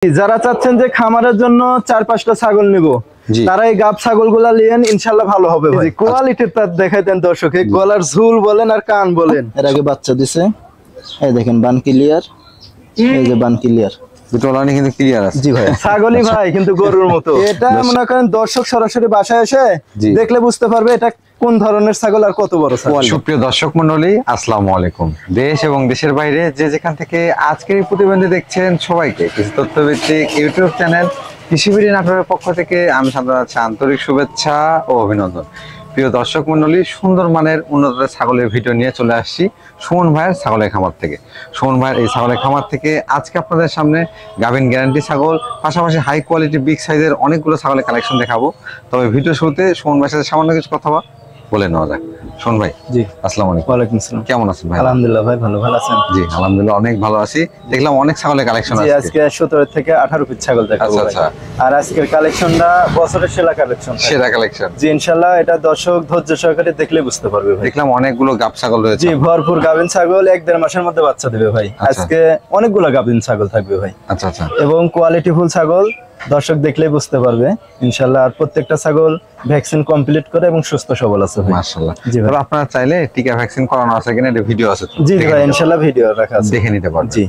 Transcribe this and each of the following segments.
যারা চাচ্ছেন যে খামারের জন্য 4-5টা ছাগল নিব তারা এই গাব ছাগলগুলা নিয়েন, ইনশাআল্লাহ ভালো হবে ভাই। কোয়ালিটিটা দেখাইতেন দর্শক, গলার ঝুল বলেন আর কান বলেন। এর আগে বাচ্চা দিছে, এই দেখেন বান ক্লিয়ার, এই যে বান ক্লিয়ার, দুটোলানি কিন্তু ক্লিয়ার আছে। জি ভাই, ছাগলই ভাই কিন্তু গরুর মতো। এটা মনে করেন দর্শক সরাসরি বাসায় এসে দেখলে বুঝতে পারবে এটা কোন ধরনের ছাগল আর কত বড় ছাগল। সুপ্রিয় দর্শক মণ্ডলী, আসসালামু আলাইকুম। দেশ এবং দেশের বাইরে যে যেখান থেকে আজকের এই প্রতিবেদন দেখছেন সবাইকে কৃষি তথ্যভিত্তিক ইউটিউব চ্যানেল কৃষিবিড়ি নাটোরের পক্ষ থেকে আমি জানাচ্ছি আন্তরিক শুভেচ্ছা ও অভিনন্দন। প্রিয় দর্শক মণ্ডলী, সুন্দর মানের উন্নত ছাগলের ভিডিও নিয়ে চলে আসছি সুমন ভাইয়ের ছাগলের খামার থেকে। সুমন ভাইয়ের এই ছাগলের খামার থেকে আজকে আপনাদের সামনে গাভিন গ্যারান্টি ছাগল, পাশাপাশি হাই কোয়ালিটি বিগ সাইজের অনেকগুলো ছাগলের কালেকশন দেখাবো। তবে ভিডিও শুরুতে সুমন ভাইয়ের সাথে সামান্য কিছু কথা বলে নেওয়া যাক। সুমন ভাই, জি আসসালামু আলাইকুম। ওয়ালাইকুম আসসালাম। কেমন আছেন ভাই? আলহামদুলিল্লাহ ভাই, ভালো আছেন? জি আলহামদুলিল্লাহ অনেক ভালো আছি। দেখলাম অনেক ছাগলের কালেকশন আছে আজকে 17 থেকে 18 পিস ছাগল দেখাবো। আচ্ছা। আর আজকের কালেকশনটা বছরের সেরা কালেকশন, সেরা কালেকশন। জি ইনশাআল্লাহ এটা দর্শক ধৈর্য সহকারে দেখলে বুঝতে পারবে ভাই। দেখলাম অনেকগুলো গাব ছাগল রয়েছে। জি ভরপুর গাভিন ছাগল, 1-1.5 মাসের মধ্যে বাচ্চা দেবে ভাই। আজকে অনেকগুলো গাভিন ছাগল থাকবে ভাই। আচ্ছা। এবং কোয়ালিটি ফুল ছাগল, দর্শক দেখলেই বুঝতে পারবে ইনশাআল্লাহ। আর প্রত্যেকটা ছাগল ভ্যাকসিন কমপ্লিট করে এবং সুস্থ সবল আছে ভাই। মাশাআল্লাহ। জি ভাই, আপনারা চাইলে টিকা ভ্যাকসিন করানো আছে কিনা এটা ভিডিও আছে, জি ভাই ইনশাআল্লাহ ভিডিও রাখা আছে, দেখে নিতে পারবেন। জি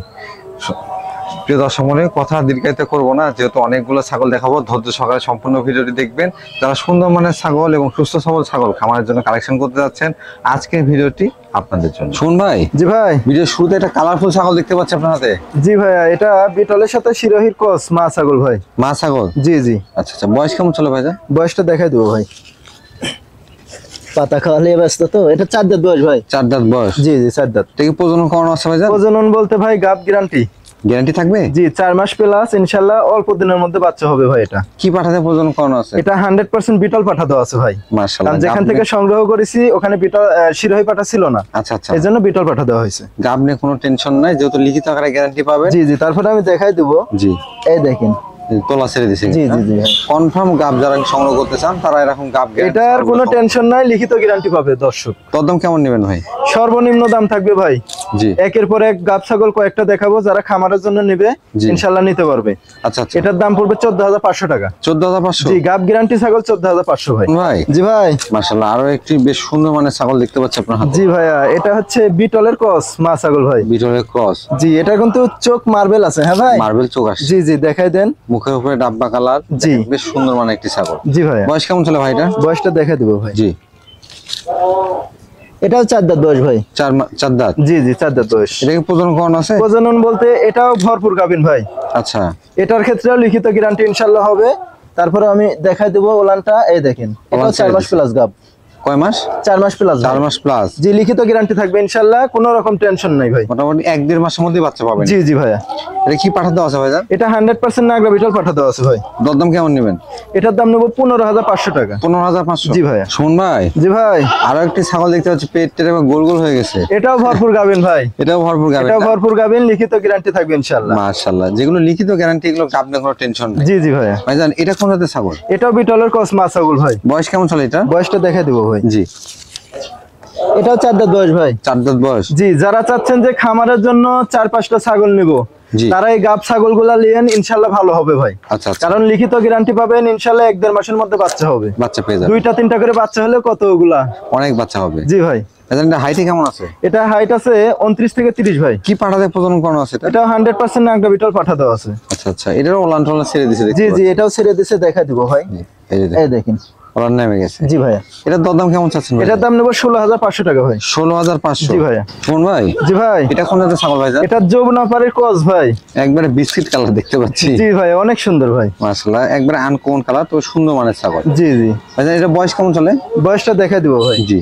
প্রিয় দর্শক মনে কথা দীর্ঘায়িত করবো না, যেহেতু অনেকগুলো ছাগল দেখাবো, ধৈর্য সহকারে সম্পূর্ণ ভিডিওটি দেখবেন। যারা সুন্দর মানের ছাগল এবং সুস্থ সবল ছাগল খামারের জন্য কালেকশন করতে যাচ্ছেন, আজকের ভিডিওটি আপনাদের জন্য। শুন ভাই, জি ভাই, ভিডিও শুরুতে একটা কালারফুল ছাগল দেখতে পাচ্ছি আপনার হাতে। জি ভাইয়া, এটা বিটলের সাথে শিরোহির ক্রস মা ছাগল ভাই। মা ছাগল? জি। আচ্ছা, বয়স কেমন চলে ভাইজান? বয়সটা দেখাই দেবো ভাই। পাতা খাওয়ালে ব্যস্ত তো। এটা 4 দাঁত বয়স ভাই। 4 দাঁত বয়স? জি 4 দাঁত। এটা কি প্রজনন করানো আছে ভাইজান? প্রজনন বলতে ভাই গাব গ্যারান্টি। গ্যারান্টি থাকবে? জি 4 মাস প্লাস ইনশাআল্লাহ, অল্প দিনের মধ্যে বাচ্চা হবে ভাই। এটা কি পাঠাতে প্রজনন করানো আছে? এটা 100% বিটল পাঠা দেওয়া আছে ভাই। মাশাআল্লাহ। যেখান থেকে সংগ্রহ করেছি ওখানে বিটল শিরোহী পাঠা ছিল না। আচ্ছা। এজন্য বিটল পাঠা দেওয়া হয়েছে। গাব নিয়ে কোনো টেনশন নাই, যেহেতু লিখিত আকারে গ্যারান্টি পাবে। জি তারপরে আমি দেখাই দেবো। জি এই দেখেন তোলা ছেড়ে দিছে। জি কনফার্ম গাব যারা সংগ্রহ করতে চান তারা এরকম গাব গ্যারান্টি, এটার কোনো টেনশন নাই, লিখিত গ্যারান্টি পাবে দর্শক। দরদাম কেমন নেবেন ভাই? সর্বনিম্ন দাম থাকবে ভাই। জি একের পর এক গাব ছাগল কয়েকটা দেখাবো, যারা খামারের জন্য নেবে ইনশাআল্লাহ নিতে পারবে। আচ্ছা। এটার দাম পড়বে 14,500 টাকা। 14,500? জি গাব গ্যারান্টি ছাগল 14,500 ভাই। জি ভাই মাশাআল্লাহ, আরো একটি বেশ সুন্দর মানের ছাগল দেখতে পাচ্ছি আপনার হাতে। জি ভাইয়া, এটা হচ্ছে বিটলের ক্রস মা ছাগল ভাই। বিটলের ক্রস? জি এটা কিন্তু চোখ মার্বেল আছে। হ্যাঁ ভাই, মার্বেল চোখ আছে। জি দেখাই দেন। মুখের উপরে ডাব্বা কালার। জি বেশ সুন্দর মানের একটি ছাগল। জি ভাইয়া। বয়স কেমন চলে ভাইটা? বয়সটা দেখাই দেবো ভাই। জি এটাও 4 দাঁত বয়স ভাই। 4 দাঁত? জি 4 দাঁত বয়স। এটা কি প্রজনন করানো আছে? প্রজনন বলতে এটাও ভরপুর গাভিন ভাই। আচ্ছা। এটার ক্ষেত্রেও লিখিত গ্যারান্টি ইনশাআল্লাহ হবে। তারপরে আমি দেখাই দেবো ওলানটা। এই দেখেন, এটা 4 মাস প্লাস গাব। কয় মাস? 4 মাস প্লাস। 4 মাস প্লাস? জি লিখিত গ্যারান্টি থাকবে ইনশাআল্লাহ, কোনো রকম টেনশন নাই ভাই। মোটামুটি 1-1.5 মাসের মধ্যে বাচ্চা পাবেন? জি ভাইয়া। এটা কি পাঠাতে আছে ভাইজান? এটা 100% নাগরা বিটল পাঠা দেওয়া আছে ভাই। দরদাম কেমন নেবেন? এটার দাম নেবো 15,500 টাকা। 15,500? জি ভাইয়া। শুন ভাই, জি ভাই, আরো একটি ছাগল দেখতে পাচ্ছি, পেটটা গোল গোল হয়ে গেছে। এটাও ভরপুর গাভিন ভাই। এটাও ভরপুর গাভিন? এটাও ভরপুর গাভিন, লিখিত গ্যারান্টি থাকবে ইনশাআল্লাহ। মাশাআল্লাহ, যেগুলো লিখিত গ্যারান্টি এগুলো গাবনে কোনো টেনশন নেই। জি ভাইয়া। ভাইজান এটা কোন জাতের ছাগল? এটাও বিটলের ক্রস মা ছাগল ভাই। বয়স কেমন চলে এটা? বয়সটা দেখাই দেবো ভাই। জি এটাও 4 দাঁত বয়স ভাই। 4 দাঁত বয়স? জি যারা চাচ্ছেন যে খামারের জন্য 4-5টা ছাগল নিব তারা এই গাব ছাগলগুলা নিয়েন, ইনশাআল্লাহ ভালো হবে ভাই। আচ্ছা। কারণ লিখিত গ্যারান্টি পাবেন ইনশাআল্লাহ, 1-1.5 মাসের মধ্যে বাচ্চা হবে। বাচ্চা পেয়ে যাবে? 2-3টা করে বাচ্চা হলে কতগুলা অনেক বাচ্চা হবে। জি ভাই। ভাইজান এটা হাইটে কেমন আছে? এটা হাইট আছে 29 থেকে 30 ভাই। কি পাঠাতে প্রজনন করানো আছে এটা? এটা 100% নাগরা বিটল পাঠা দেওয়া আছে। আচ্ছা, এটারও ওলান টোলান ছেড়ে দিছে দেখতে জি এটাও ছেড়ে দিছে, দেখাই দিব ভাই। এই দেখেন ওলান নেমে গেছে। জি ভাইয়া। এটার দরদাম কেমন চাচ্ছেন ভাই? এটার দাম নেব 16,500 টাকা ভাই। 16,500? জি ভাইয়া। শুন ভাই, জি ভাই, এটা কোন জাতের ছাগল ভাইজান? এটা যমুনাপাড়ির ক্রস ভাই। একবারে বিস্কিট কালার দেখতে পাচ্ছি। জি ভাই, অনেক সুন্দর ভাই। মাশাআল্লাহ, একবারে আনকমন কালার, তো সুন্দর মানের ছাগল। জি ভাইজান এটা বয়স কেমন চলে? বয়সটা দেখাই দিব ভাই। জি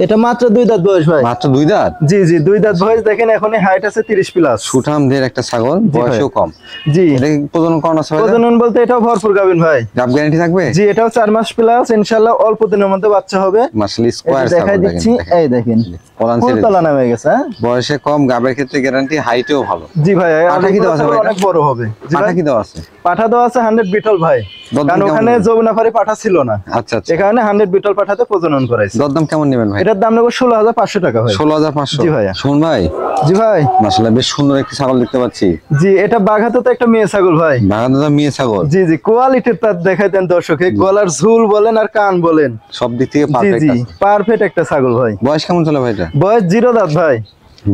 এটা মাত্র 2 দাঁত বয়স ভাই। মাত্র 2 দাঁত? জি 2 দাঁত বয়স। দেখেন এখনই হাইট আছে 30 প্লাস। সুঠামদের একটা ছাগল, বয়সও কম। জি এটা কি প্রজনন করানো আছে ভাই? প্রজনন বলতে এটাও ভরপুর গাভিন ভাই। গাব গ্যারান্টি থাকবে? জি এটাও 4 মাস প্লাস ইনশাআল্লাহ, অল্প দিনের মধ্যে বাচ্চা হবে। মাশাআল্লাহ, স্কয়ার ছাগল দেখাই দিচ্ছি। এই দেখেন ওলান ফুল ছেড়ে তলা নামে গেছে। হ্যাঁ বয়সে কম, গাবের ক্ষেত্রে গ্যারান্টি, হাইটেও ভালো। জি ভাই, পাঠা কি দেওয়া আছে ভাই? অনেক বড় হবে। জি পাঠা ভাই, কি দেওয়া আছে? পাঠা দেওয়া আছে 100 বিটল ভাই, দরদাম কারণ কেমন ওখানে নেবেন? যমুনাপাড়ি পাঠা ছিল না, আচ্ছা আচ্ছা, এই কারণে 100 বিটল পাঠাতে প্রজনন করাইছে। দরদাম কেমন নেবেন ভাই? এটার দাম নেবো 16,500 টাকা ভাই। 16,500। জি ভাইয়া। শুন ভাই, জি ভাই। মাশাআল্লাহ বেশ সুন্দর একটি ছাগল দেখতে পাচ্ছি। জি, এটা বাঘাতে তো একটা মেয়ে ছাগল ভাই। বাগানদাদা মেয়ে ছাগল। জি জি, কোয়ালিটির তার দেখাইতেন দর্শক, গলার ঝুল বলেন আর কান বলেন সব দিক থেকে জি পারফেক্ট জি, আছে। পারফেক্ট একটা ছাগল ভাই। বয়স কেমন চলে ভাই এটা? বয়স 0 দাঁত ভাই,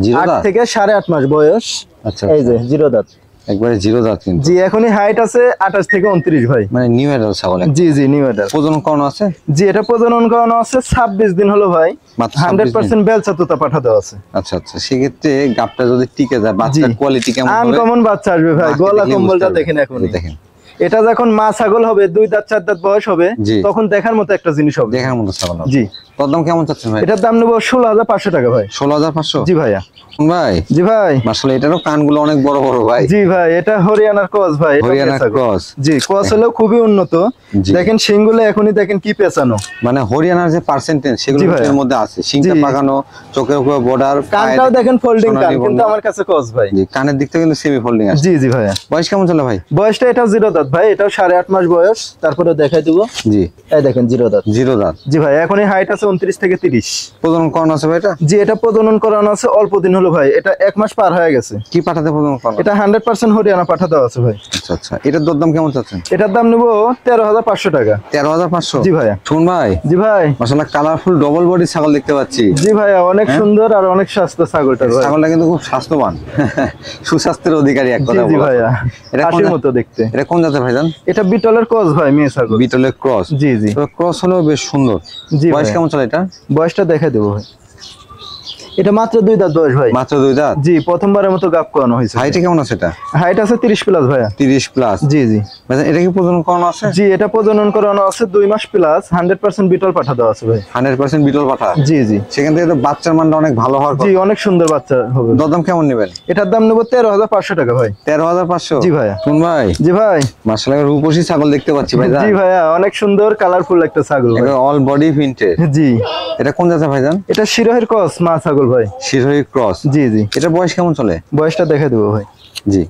0 8 দাঁত। থেকে 8.5 মাস বয়স। আচ্ছা, এই যে 0 দাঁত। একবারে 0 দাঁত কিন্তু। জি, এখনই হাইট আছে 28 থেকে 29 ভাই। মানে নিউ এডাল ছাগল। জি জি, নিউ এডাল। প্রজনন করানো আছে? জি, এটা প্রজনন করানো আছে 26 দিন হলো ভাই। মাত্র 26 100% বেলচা তোতা পাঠা দেওয়া আছে। আচ্ছা আচ্ছা, সেক্ষেত্রে গাবটা যদি টিকে যায়, বাচ্চার জি। কোয়ালিটি কেমন হবে? আনকমন বাচ্চা আসবে ভাই, মাকে গলা দেখলেই কম্বলটা বুঝতে পারবে। দেখেন এখন। এই দেখেন, এটা যখন মা ছাগল হবে 2 দাঁত 4 দাঁত বয়স হবে, জি। তখন দেখার মতো একটা জিনিস হবে। দেখার মতো ছাগল হবে। জি, তোর দাম কেমন চাচ্ছেন ভাই? এটার দাম নেবো 16,500 টাকা ভাই। 16,500। জি ভাইয়া। ভাই জি ভাই। মাশাআল্লাহ, এটারও কানগুলো অনেক বড় বড় ভাই। জি ভাই, এটা হরিয়ানার ক্রস ভাই, এটা হরিয়ানা মেয়ে ছাগল। ক্রস। জি, ক্রস হলেও খুবই উন্নত। জি। দেখেন শিংগুলো এখনই দেখেন কি পেছানো। মানে হরিয়ানার যে পার্সেন্টেজ সেগুলো জি ভাইয়া। এর মধ্যে আছে। শিংটা জি। পাকানো, চোখের উপর বর্ডার, কানটাও দেখেন ফোল্ডিং কান, কিন্তু আমার কাছে ক্রস ভাই। জি, কানের দিক থেকে কিন্তু সেমি ফোল্ডিং আছে। জি জি ভাইয়া। বয়স কেমন চলে ভাই? বয়সটা এটা 0 দাঁত ভাই, এটাও 8.5 মাস বয়স। তারপরে দেখাই দিব, জি, এই দেখেন 0 দাঁত। 0 দাঁত। জি ভাই, এখনই হাইট আছে 29 থেকে 30। প্রজনন করানো আছে ভাই এটা? জি, এটা প্রজনন করানো আছে অল্প দিন হলো ভাই, এটা 1 মাস পার হয়ে গেছে। কি পাঠাতে প্রজনন করানো? এটা 100% হরিয়ানা পাঠা দেওয়া আছে ভাই। আচ্ছা আচ্ছা, এটার দরদাম কেমন চাচ্ছেন? এটার দাম নেবো 13,500 টাকা। 13,500। জি ভাইয়া। শুন ভাই, জি ভাই। মাশাআল্লাহ কালারফুল ডবল বডি ছাগল দেখতে পাচ্ছি। জি ভাইয়া, অনেক সুন্দর আর অনেক স্বাস্থ্য ছাগলটা ভাই। ছাগলটা কিন্তু খুব স্বাস্থ্যবান, সুস্বাস্থ্যের অধিকারী এক জি কথা জি বলা ভাইয়া, যায়। এটা কোন হাসির মতো দেখতে। এটা কোন জাতের ভাইজান? এটা বিটলের ক্রস ভাই, মেয়ে ছাগল। বিটলের ক্রস। জি জি। তবে ক্রস হলেও বেশ সুন্দর। জি বয়স ভাইয়া। কেমন চলে এটা? বয়সটা দেখে দেবো ভাই। এটা মাত্র 2 দাঁত বয়স ভাই। মাত্র 2 দাঁত। জি, প্রথমবারের মতো গাপ করানো হয়েছে। হাইটে কেমন আছে এটা? হাইট আছে 30 প্লাস ভাইয়া। 30 প্লাস। জি জি। ভাইজান এটা কি প্রজনন করানো আছে? জি, এটা প্রজনন করানো আছে 2 মাস প্লাস, 100% বিটল পাঠা দেওয়া আছে ভাই। 100% বিটল পাঠা। জি জি। সেখান থেকে তো বাচ্চার মানটা অনেক ভালো হওয়ার জি, কথা। অনেক সুন্দর বাচ্চা হবে। দরদাম কেমন নেবেন? এটার দাম নেবো 13,500 টাকা ভাই। 13,500। জি ভাইয়া। শুন ভাই, জি ভাই। মাশাআল্লাহ রূপসী ছাগল দেখতে পাচ্ছি ভাইজান। জি ভাইয়া, অনেক সুন্দর কালারফুল একটা ছাগল ভাই। এটা অল বডি প্রিন্টেড। জি। এটা কোন জাতের ভাইজান? এটা শিরোহের ক্রস মা ছাগল ভাই। শিরোহী ক্রস। জি জি। এটা বয়স কেমন চলে? বয়সটা দেখে দেবো ভাই। জি,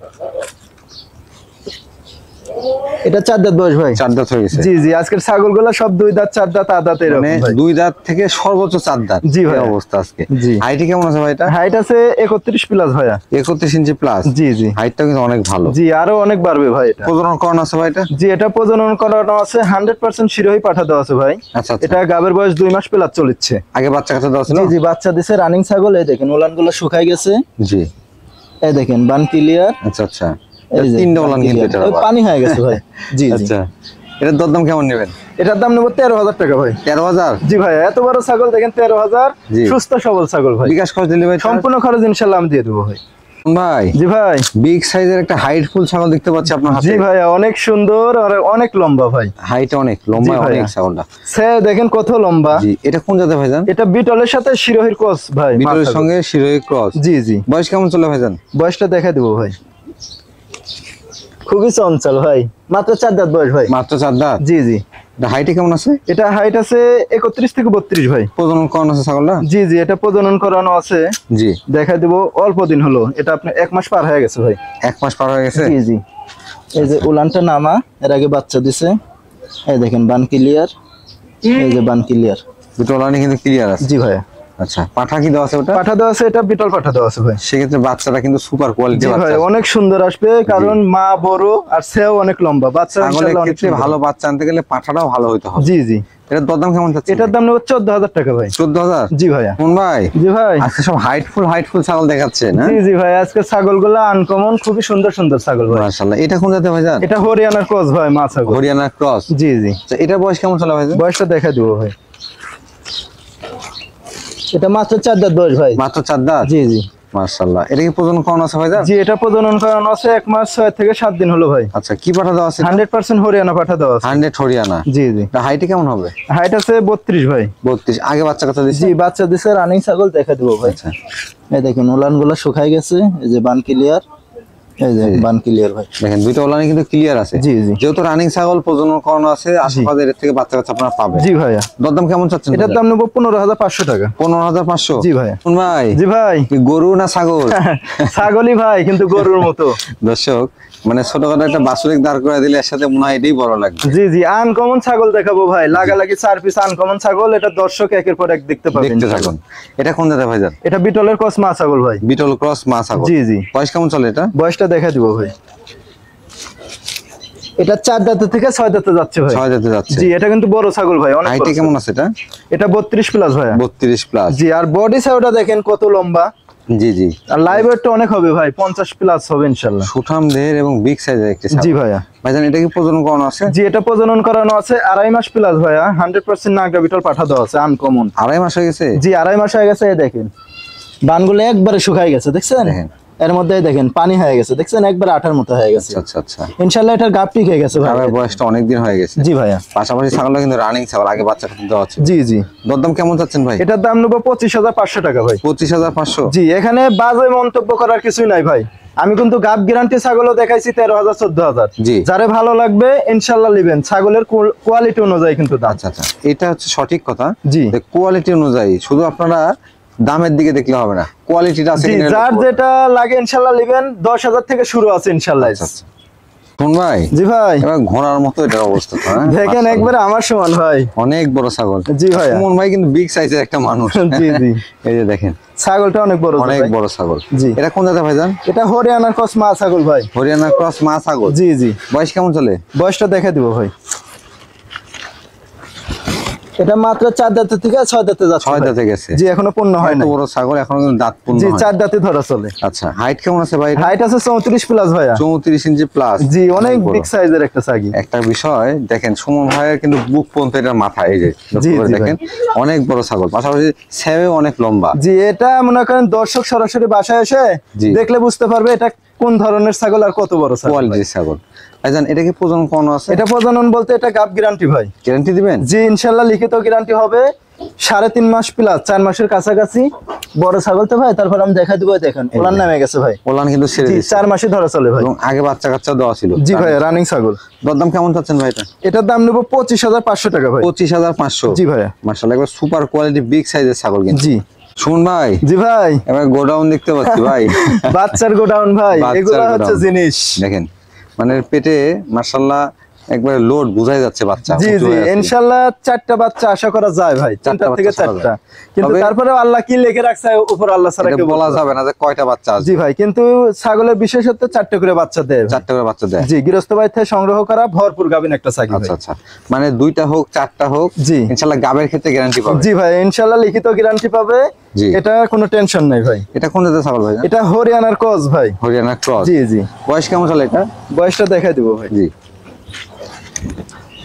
এটা 4 দাঁত বয়স ভাই। 4 দাঁত হয়ে গেছে। জি জি, আজকের ছাগলগুলো সব 2 দাঁত 4 দাঁত আদাত এরকম মানে ভাই। 2 দাঁত থেকে সর্বোচ্চ 4 দাঁত। জি এই ভাই। অবস্থা আজকে। জি। হাইটে কেমন আছে ভাই এটা? হাইট আছে 31 প্লাস ভাইয়া। 31 ইঞ্চি প্লাস। জি জি। হাইটটা কিন্তু অনেক ভালো। জি, আরো অনেক বাড়বে ভাই এটা। প্রজনন করানো আছে ভাই এটা? জি, এটা প্রজনন করানো আছে 100% শিরোহী পাঠা দেওয়া আছে ভাই। আচ্ছা আচ্ছা। এটা গাবের বয়স 2 মাস প্লাস চলছে। আগে বাচ্চা কাচ্চা দেওয়া ছিল? জি জি, বাচ্চা দিছে রানিং ছাগল। এই দেখেন ওলানগুলো শুকাই গেছে। জি। এই দেখেন বান ক্লিয়ার। আচ্ছা আচ্ছা। এই যে তিনটা বান ওলান কিন্তু clear। এটা ওই পানি হয়ে গেছে ভাই। জি জি। আচ্ছা, এটার দরদাম কেমন নেবেন? এটার দাম নেবো 13,000 টাকা ভাই। 13,000। জি ভাই, এত বড় ছাগল দেখেন 13,000। জি। সুস্থ সবল ছাগল ভাই। বিকাশ খরচ দিলে ভাই সম্পূর্ণ খরচ ইনশাআল্লাহ আমি দিয়ে দেবো ভাই। ভাই জি ভাই। বিগ সাইজের একটা হাইটফুল ছাগল দেখতে পাচ্ছি আপনার হাতে। জি ভাই, অনেক সুন্দর আর অনেক লম্বা ভাই। হাইট অনেক লম্বা, জি ভাইয়া। অনেক ছাগলটা। সে দেখেন কত লম্বা। জি, এটা কোন জাতের ভাইজান? এটা বিটলের সাথে শিরোহির ক্রস ভাই। মা বিটলের ছাগল। সঙ্গে শিরোহী ক্রস। জি জি। বয়স কেমন চলে ভাইজান? বয়সটা দেখা দেবো ভাই। খুবই চঞ্চল ভাই, মাত্র 4 দাঁত বয়স ভাই। মাত্র 4 দাঁত। জি জি। হাইটে কেমন আছে? এটা হাইট আছে 31 থেকে 32 ভাই। প্রজনন করানো আছে ছাগলটা? জি জি, এটা প্রজনন করানো আছে। জি। দেখা দিব অল্প দিন হলো, এটা আপনার 1 মাস পার হয়ে গেছে ভাই। 1 মাস পার হয়ে গেছে। জি জি। এই যে উলানটা নামা, এর আগে বাচ্চা দিছে। এই দেখেন বান ক্লিয়ার। এই যে বান ক্লিয়ার। দুটো ওলানি কিন্তু ক্লিয়ার আছে। জি ভাই। আচ্ছা, পাঠা কি দেওয়া আছে ওটা? পাঠা দেওয়া আছে, এটা বিটল পাঠা দেওয়া আছে ভাই। সেক্ষেত্রে বাচ্চাটা কিন্তু সুপার কোয়ালিটি জি ভাই, বাচ্চা। অনেক সুন্দর আসবে, কারণ মা বড় আর সেও অনেক লম্বা বাচ্চা। ছাগলের ইনশাআল্লাহ অনেক ক্ষেত্রে সুন্দর। ভালো বাচ্চা আনতে গেলে পাঠাটাও ভালো হইতে হবে। জি জি। এটার দরদাম কেমন যাচ্ছে? এটার দাম নেব 14,000 টাকা ভাই। 14,000। জি ভাইয়া। কোন ভাই? জি ভাই। আজকে সব হাইটফুল ছাগল দেখাচ্ছে না? জি জি ভাই, আজকে ছাগলগুলো আনকমন, খুবই সুন্দর সুন্দর ছাগল ভাই। মাশাআল্লাহ। এটা কোন জাতের ভাইজান? এটা হরিয়ানার ক্রস ভাই, মা ছাগল। হরিয়ানা ক্রস। জি জি। আচ্ছা, এটার বয়স কেমন চলে ভাইজান? বয়সটা দেখা দিব ভাই। এটা মাত্র 4 দাঁত বয়স ভাই। মাত্র 4 দাঁত। জি জি। মাশাআল্লাহ। এটা কি প্রজনন করানো আছে ভাইজান? জি, এটা প্রজনন করানো আছে 1 মাস 6 থেকে 7 দিন হলো ভাই। আচ্ছা, কি পাঠা দেওয়া আছে? 100% হরিয়ানা পাঠা দেওয়া আছে। 100 হরিয়ানা। জি জি। এটা হাইটে কেমন হবে? হাইট আছে 32 ভাই। 32। আগে বাচ্চা কাচ্চা দিছে? জি, বাচ্চা দিছে রানিং ছাগল, দেখা দিব ভাই। আচ্ছা। এই দেখুন উলানগুলো শুকাই গেছে। এই যে বান ক্লিয়ার। এই যে বান ক্লিয়ার ভাই। দেখেন দুইটা ওলানি কিন্তু ক্লিয়ার আছে। জি জি যেহেতু রানিং ছাগল প্রজনন করানো আছে, আশেপাশে এর থেকে বাচ্চা কাচ্চা আপনারা পাবেন। জি ভাইয়া। দরদাম কেমন চাচ্ছেন? এটার দাম নেবো 15,500 টাকা। 15,500? জি ভাইয়া। কোন ভাই? জি ভাই। কি গরু না ছাগল? ছাগলই ভাই, কিন্তু গরুর মতো। দর্শক মানে ছোটখাটো একটা বাছুরিক দাঁড় করে দিলে এর সাথে মনে হয় এটাই বড় লাগবে। জি জি, আনকমন ছাগল দেখাবো ভাই, লাগালাগি 4 পিস আনকমন ছাগল। এটা দর্শক একের পর এক দেখতে পাবেন। দেখতে থাকুন। এটা কোন জাতের ভাইজান? এটা বিটলের ক্রস মা ছাগল ভাই। বিটল ক্রস মা ছাগল। জি জি। বয়স কেমন চলে এটা? বয়সটা দেখা দিব ভাই। এটা 4 দাঁত থেকে 6 দাঁতে যাচ্ছে ভাই। 6 দাঁতে যাচ্ছে। জি, এটা কিন্তু বড় ছাগল ভাই, অনেক হাইটে বড় কেমন ছাগল। আছে এটা? এটা 32 প্লাস ভাই। 32 প্লাস। জি, আর বডি সাইজটা দেখেন কত লম্বা। জি জি। আর লাইভ ওয়েটটা অনেক হবে ভাই, 50 প্লাস হবে ইনশাআল্লাহ। সুঠাম দেহের এবং বিগ সাইজের একটি ছাগল। জি ভাইয়া। ভাইজান এটা কি প্রজনন করানো আছে? জি, এটা প্রজনন করানো আছে 2.5 মাস প্লাস ভাইয়া। 100% নাগরা বিটল পাঠা দেওয়া আছে, আনকমন। 2.5 মাস হয়ে গেছে? জি, 2.5 মাস হয়ে গেছে। এই দেখেন বানগুলো একবারে শুকায় গেছে, দেখছেন? দেখেন। এর মধ্যে দেখেন পানি হয়ে গেছে, দেখছেন? একবারে আঠার মতো হয়ে গেছে। আচ্ছা আচ্ছা। ইনশাআল্লাহ এটার গাপ ঠিক হয়ে গেছে ভাই। ছাগলের বয়সটা অনেক দিন হয়ে গেছে। জি ভাইয়া। পাশাপাশি ছাগলটা কিন্তু রানিং ছাগল, আগে বাচ্চা কিন্তু দেওয়া আছে। জি জি। দরদাম কেমন চাচ্ছেন ভাই? এটার দাম নেবো 25,500 টাকা ভাই। 25,500? জি, এখানে বাজে মন্তব্য করার কিছুই নাই ভাই। আমি কিন্তু গাব গ্যারান্টি ছাগলও দেখাইছি 13,000 14,000। জি। যারে ভালো লাগবে ইনশাআল্লাহ নেবেন, ছাগলের কোয়ালিটি অনুযায়ী কিন্তু দাম। আচ্ছা আচ্ছা, এটা হচ্ছে সঠিক কথা। জি। কোয়ালিটি অনুযায়ী শুধু আপনারা দামের দিকে দেখলে হবে না, কোয়ালিটিটা আছে জি, কিনা। যার যেটা লাগে ইনশাআল্লাহ নেবেন। 10,000 থেকে শুরু আছে ইনশাআল্লাহ। আচ্ছা আচ্ছা। শুন ভাই, জি ভাই। এবার ঘোড়ার মতো এটার অবস্থা তো, হ্যাঁ? দেখেন মাশাআল্লাহ। একবারে আমার সমান ভাই। অনেক বড় ছাগল। জি ভাইয়া। সুমন ভাই কিন্তু বিগ সাইজের একটা মানুষ। জি জি। এই যে দেখেন ছাগলটা অনেক বড় অনেক ভাই। বড় ছাগল। জি। এটা কোন জাতের ভাইজান? এটা হরিয়ানার ক্রস মা ছাগল ভাই। হরিয়ানা ক্রস মা ছাগল। জি জি। বয়স কেমন চলে? বয়সটা দেখা দিব ভাই। এটা মাত্র 4 দাঁত থেকে 6 দাঁতে যাচ্ছে 6 ভাই। দাঁতে গেছে। জি, এখনো পূর্ণ হয় এত না। বড় ছাগল এখনো কিন্তু দাঁত পূর্ণ জি, হয়নি। 4 দাঁতে ধরা চলে। আচ্ছা, হাইট কেমন আছে ভাই? হাইট আছে 34 প্লাস ভাইয়া। 34 ইঞ্চি প্লাস। জি, অনেক বড়। বিগ সাইজের একটা ছাগি। একটা বিষয় দেখেন, সুমন ভাইয়ের কিন্তু বুক পর্যন্ত এটার মাথা, এই যে জি, লক্ষ্য করে জি দেখেন অনেক বড় ছাগল, পাশাপাশি সেও অনেক লম্বা। জি, এটা মনে করেন দর্শক সরাসরি বাসায় এসে জি। দেখলে বুঝতে পারবে এটা কোন ধরনের ছাগল আর কত বড় ছাগল। কোয়ালিটির ছাগল। ভাইজান এটা কি প্রজনন করানো আছে? এটা প্রজনন বলতে এটা গাব গ্যারান্টি ভাই। গ্যারান্টি দিবেন? জি, ইনশাআল্লাহ লিখিত গ্যারান্টি হবে। 3.5 মাস প্লাস, 4 মাসের কাছাকাছি বড় ছাগল তো ভাই। তারপর আমি দেখা দিব, দেখেন ওলান নামে গেছে ভাই। ওলান কিন্তু ছেড়ে জি, দিচ্ছে 4 মাসে ধরা চলে ভাই। এবং আগে বাচ্চা কাচ্চা দেওয়া ছিল। জি ভাই, রানিং ছাগল। দরদাম কেমন চাচ্ছেন ভাই এটা? এটার দাম নেবো 25,500 টাকা ভাই। 25,500? জি ভাইয়া। মাশাআল্লাহ, একবার সুপার কোয়ালিটি বিগ সাইজের ছাগল কিন্তু। জি শুন ভাই, জি ভাই। এবার গোডাউন দেখতে পাচ্ছি ভাই। বাচ্চার গোডাউন ভাই, বাচ্চার এগুলা হচ্ছে গোডাউন। জিনিস। দেখেন মানে পেটে মাশাআল্লাহ একবারে লোড বোঝাই যাচ্ছে বাচ্চা। জি উঁচু জি, হয়ে আছে। ইনশাআল্লাহ 4টা বাচ্চা আশা করা যায় ভাই। 3টা থেকে বাচ্চা আশা করা 4টা। কিন্তু তবে- তারপরে আল্লাহ কি লিখে রাখছে উপর আল্লাহ ছাড়া এটা কেউ বলা বলতে পারে যাবে না যে কয়টা বাচ্চা না। আছে। জি ভাই, কিন্তু ছাগলের বিশেষত্ব 4টা করে বাচ্চা দেয় ভাই। 4টা করে বাচ্চা দেয়। জি, গৃহস্থ বাড়ি থেকে সংগ্রহ করা ভরপুর গাবিন একটা ছাগি ভাই। আচ্ছা আচ্ছা, মানে 2টা হোক 4টা হোক, জি। ইনশাআল্লাহ গাবের ক্ষেত্রে গ্যারান্টি পাবে। জি ভাই, ইনশাআল্লাহ লিখিত গ্যারান্টি পাবে। জি। এটা কোনো টেনশন নাই ভাই। এটা কোন জাতের ছাগল ভাই? এটা হরিয়ানার ক্রস ভাই। হরিয়ানা ক্রস। জি জি। বয়স কেমন চলে এটা? বয়সটা দেখাই দিব ভাই। জি।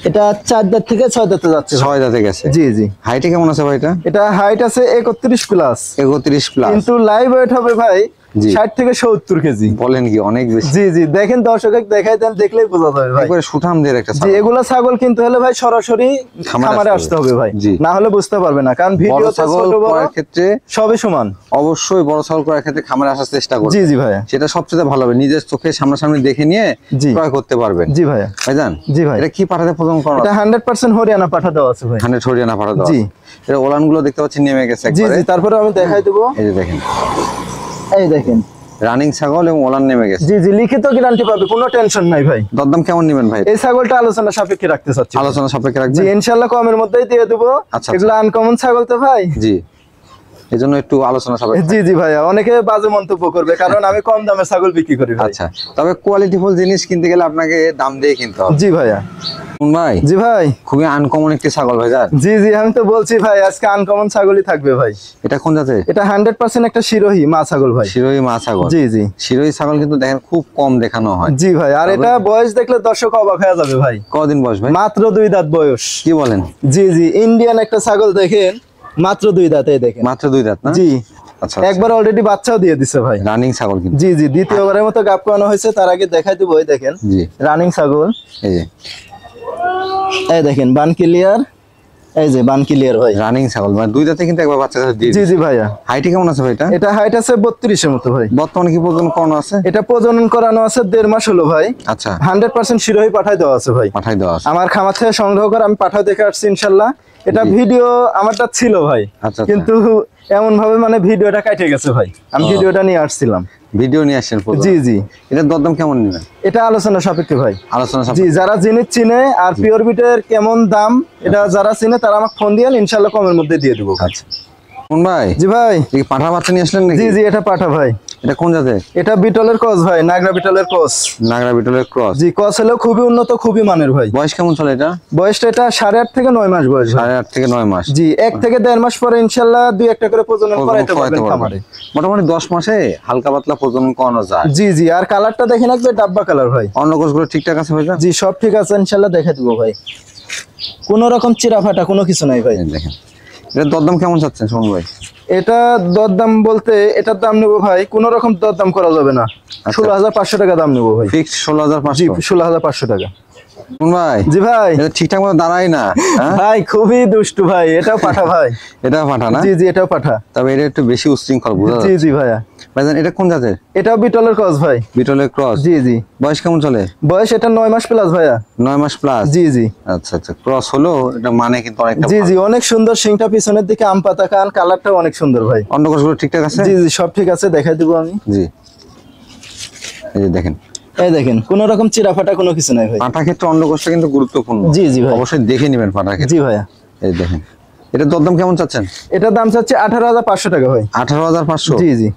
এটা 4 দাঁত থেকে 6 দাঁতে যাচ্ছে ভাই। 6 দাঁতে গেছে। জি জি। হাইটে কেমন আছে ভাই এটা? এটা হাইট আছে 31 প্লাস। 31 প্লাস। কিন্তু লাইভ ওয়েট হবে ভাই জি। 60 থেকে 70 কেজি। বলেন কি, অনেক বেশি। জি জি, দেখেন দর্শক দেখাই দেন, দেখলেই বোঝা যাবে ভাই। একবারে সুঠাম দের একটা জি, ছাগল। এগুলা ছাগল কিনতে হলে ভাই সরাসরি খামারে আসতে হবে ভাই। জি। না হলে বুঝতে পারবে না, কারণ বড় ভিডিওতে ছাগল ছোট বড় করার ক্ষেত্রে সবই সমান। অবশ্যই বড় ছাগল করার ক্ষেত্রে খামারে আসার চেষ্টা করবেন। জি জি ভাইয়া। সেটা সবচেয়ে ভালো হবে, নিজের চোখে সামনাসামনি দেখে নিয়ে জি। ক্রয় করতে পারবেন। জি ভাইয়া। ভাইজান জি ভাই। এটা কি পাঠাতে প্রজনন করা? এটা 100% হরিয়ানা পাঠা দেওয়া আছে ভাই। 100 হরিয়ানা পাঠা দেওয়া জি। আছে। এটা ওলান গুলো দেখতে পাচ্ছি নেমে গেছে জি একবারে। জি, তারপরে আমি দেখাই দেবো। এই যে দেখেন এই দেখেন। রানিং ছাগল এবং ওলান নেমে গেছে। জি জি, লিখিত গ্যারান্টি পাবে, কোনো টেনশন নাই ভাই। দরদাম কেমন নেবেন ভাই? এই ছাগলটা আলোচনা সাপেক্ষে রাখতে চাচ্ছি। আলোচনা সাপেক্ষে জি, রাখবেন? ইনশাআল্লাহ কমের মধ্যেই দিয়ে দেবো। আচ্ছা। এগুলো আনকমন ছাগল তো ভাই। জি, এজন্য একটু আলোচনা সাপেক্ষে। জি জি ভাইয়া, অনেকে বাজে মন্তব্য করবে কারণ আমি কম দামে ছাগল বিক্রি করি ভাই। আচ্ছা, তবে কোয়ালিটিফুল জিনিস কিনতে গেলে আপনাকে দাম দিয়ে কিনতে হবে। জি ভাইয়া। শুন ভাই, জি ভাই। খুবই আনকমন একটি ছাগল ভাইজান। জি জি, আমি তো বলছি ভাই আজকে আনকমন ছাগলই থাকবে ভাই। এটা কোন জাতের? এটা 100% একটা শিরোহী মা ছাগল ভাই। শিরোহী মা ছাগল। জি জি। শিরোহী ছাগল কিন্তু দেখেন খুব কম দেখানো হয়। জি ভাই, আর এটা বয়স দেখলে দর্শক অবাক হয়ে যাবে ভাই। কদিন বয়স ভাই? মাত্র 2 দাঁত বয়স। কি বলেন? জি জি, ইন্ডিয়ান একটা ছাগল দেখেন, মাত্র 2 দাঁতে দেখেন। মাত্র 2 দাঁত না? জি। আচ্ছা, একবার অলরেডি বাচ্চাও দিয়ে দিছে ভাই। রানিং ছাগল কিন্তু। জি জি, দ্বিতীয়বারের মতো গাপ করানো হয়েছে। তার আগে দেখাই দেবো, ওই দেখেন জি। রানিং ছাগল। এই যে এই দেখেন বান ক্লিয়ার। এই যে বান ক্লিয়ার ভাই। রানিং ছাগল, মানে দুই দাঁতে কিন্তু একবার বাচ্চা দিয়ে জি জি ভাইয়া। হাইটে কেমন আছে ভাই এটা? এটা হাইট আছে 32 এর মতো ভাই। বর্তমানে কি প্রজনন করানো আছে? এটা প্রজনন করানো আছে 1.5 মাস হলো ভাই। আচ্ছা, 100% শিরোহী পাঠাই দেওয়া আছে ভাই। পাঠাই দেওয়া আছে। আমার খামার থেকে সংগ্রহ করে আমি পাঠাও দেখে আসছি ইনশাল্লাহ। এটা ভিডিও আমারটা ছিল ভাই, আচ্ছা, কিন্তু এমন ভাবে মানে ভিডিওটা কেটে গেছে ভাই, আমি ভিডিওটা নিয়ে আসছিলাম। ভিডিও নিয়ে আসছেন? জি জি। এটার দরদাম কেমন নেবেন? এটা আলোচনা সাপেক্ষে ভাই। আলোচনা জি, সাপেক্ষে। যারা জিনিস চিনে আর পিওর বিটের কেমন দাম এটা যারা চিনে তারা আমাকে ফোন দিয়ে ইনশাল্লাহ কমের মধ্যে দিয়ে দেবো। আচ্ছা কোন ভাই? জি ভাই। এই পাঠা বাচ্চা নিয়ে আসলেন নাকি? জি জি, এটা পাঠা ভাই। এটা কোন জাতের? এটা বিটলের ক্রস ভাই, নাগরা বিটলের ক্রস। নাগরা বিটলের ক্রস। জি, ক্রস হলেও খুবই উন্নত, খুবই মানের ভাই। বয়স কেমন চলে এটা? বয়সটা এটা 8.5 থেকে 9 মাস বয়স ভাই। 8.5 থেকে 9 মাস। জি, 1 থেকে 1.5 মাস পরে ইনশাল্লাহ 2-1টা করে প্রজনন করাইতে পারবেন খামারে। মোটামুটি 10 মাসে হালকা পাতলা প্রজনন করানো যায়। জি জি, আর কালারটা দেখেন একবার ডাব্বা কালার ভাই। অন্য কোষগুলো ঠিকঠাক আছে ভাই? জি, সব ঠিক আছে ইনশাল্লাহ, দেখে দিব ভাই। কোনো রকম চিরা ফাটা কোনো কিছু নাই ভাই। দেখেন এটার দরদাম কেমন চাচ্ছেন সুমন ভাই? এটা দরদাম বলতে এটার দাম নেবো ভাই, কোনো রকম দরদাম করা যাবে না। 16,500 টাকা দাম নেবো ভাই। ফিক্সড 16,500? জি, 16,500 টাকা। সুমন ভাই। জি ভাই। এটা ঠিকঠাক মতো দাঁড়ায় না। ভাই খুবই দুষ্টু ভাই, এটাও পাঠা ভাই। এটাও পাঠা না? জি জি, এটাও পাঠা। তবে এটা একটু বেশি উচ্ছৃঙ্খল বোঝা জি যাচ্ছে। জি ভাইয়া। ভাইজান এটা কোন জাতের? এটাও বিটলের ক্রস ভাই। বিটলের ক্রস। জি জি। বয়স কেমন চলে? বয়স এটা 9 মাস প্লাস ভাইয়া। 9 মাস প্লাস। জি জি। আচ্ছা আচ্ছা, ক্রস হলো এটা মানে কিন্তু অনেকটা জি ভালো। জি, অনেক সুন্দর, সিংটা পিছনের দিকে আম পাতা কান, কালারটাও অনেক সুন্দর ভাই। অন্য কোষগুলো ঠিকঠাক আছে? জি জি, সব ঠিক আছে, দেখাই দিব আমি। জি, এই যে দেখেন এই দেখেন, কোনো রকম চিরা ফাটা কোনো কিছু নাই ভাই। পাঠা ক্ষেত্রে অন্য কোষটা কিন্তু গুরুত্বপূর্ণ। জি জি ভাই। অবশ্যই দেখে নেবেন পাঠা ক্ষেত্রে। জি ভাইয়া। এই দেখেন এটার দরদাম কেমন চাচ্ছেন? এটার দাম চাচ্ছে 18,500 টাকা ভাই। 18,500? জি জি।